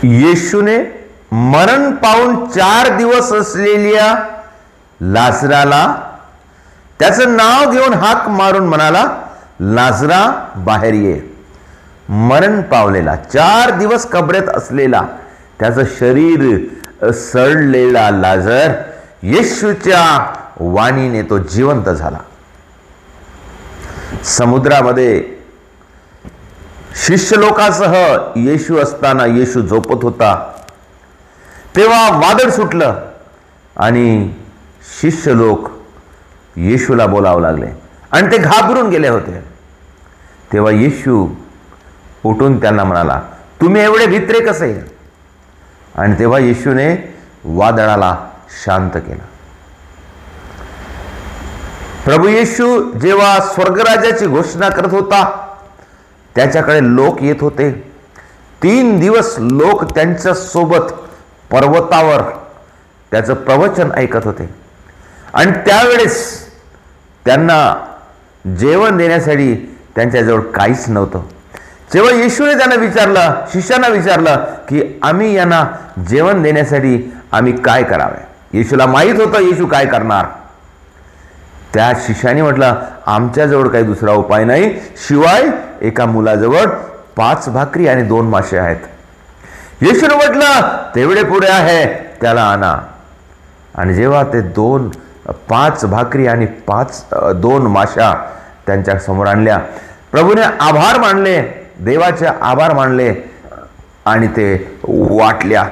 येशूने मरण पावून 4 दिवस असलेल्या लाजराला त्याचं नाव घेऊन हाक मारून म्हणाला, लाजरा बाहेर ये. मरण पावलेला 4 दिवस कबरेत असलेला त्याचं शरीर सडलेला लाजर येशूच्या वाणीने तो जिवंत झाला. समुद्रामध्ये शिष्य लोकांसह येशू असताना येशू झोपत होता, तेव्हा वादळ सुटलं आणि शिष्य लोक येशूला बोलावं लागले आणि ते घाबरून गेले होते. तेव्हा येशू उठून त्यांना म्हणाला, तुम्ही एवढे भित्रे कसे? आणि तेव्हा येशूने वादळाला शांत केलं. प्रभू येशू जेव्हा स्वर्गराज्याची घोषणा करत होता त्याच्याकडे लोक येत होते. 3 दिवस लोक त्यांच्या सोबत पर्वतावर त्याचं प्रवचन ऐकत होते आणि त्यावेळेस त्यांना जेवण देण्यासाठी त्यांच्याजवळ काहीच नव्हतं. जेव्हा येशूने त्यांना विचारलं, शिष्यांना विचारलं की आम्ही यांना जेवण देण्यासाठी आम्ही काय करावे, येशूला माहीत होतं येशू काय करणार. त्या शिष्याने म्हटलं, आमच्याजवळ काही दुसरा उपाय नाही शिवाय एका मुलाजवळ 5 भाकरी आणि 2 मासे आहेत. येशूने म्हटलं, तेवढे पुढे आहे, त्याला आणा. आणि जेव्हा ते 5 भाकरी आणि 2 माशा त्यांच्या समोर आणल्या, प्रभूने आभार मानले, देवाचे आभार मानले आणि ते वाटल्या.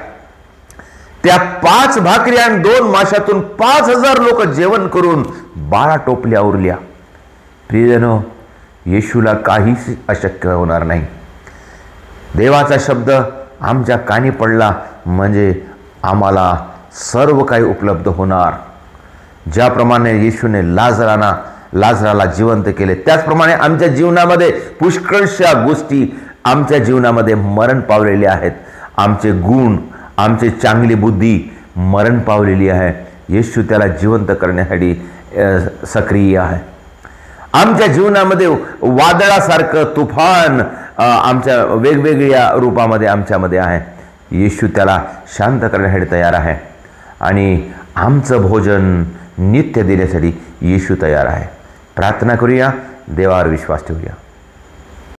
त्या 5 भाकरी आणि 2 माशातून 5000 लोक जेवण करून 12 टोपल्या उरल्या. प्रियजनो, येशूला काहीच अशक्य होणार नाही. देवाचा शब्द आमच्या कानी पडला म्हणजे आम्हाला सर्व काही उपलब्ध होणार. ज्याप्रमाणे येशूने लाजराला जिवंत केले, त्याचप्रमाणे आमच्या जीवनामध्ये पुष्कळशा गोष्टी आमच्या जीवनामध्ये मरण पावलेल्या आहेत. आमचे गुण, आमची चांगली बुद्धी मरण पावलेली आहे. येशू त्याला जिवंत करण्यासाठी सक्रिय आहे. आमच्या जीवनामध्ये वादळासारखं तुफान आमच्या वेगवेगळ्या रूपामध्ये आमच्यामध्ये आहे. येशू त्याला शांत करण्यासाठी तयार आहे आणि आमचं भोजन नित्य देण्यासाठी येशू तयार आहे. प्रार्थना करूया, देवावर विश्वास ठेवूया.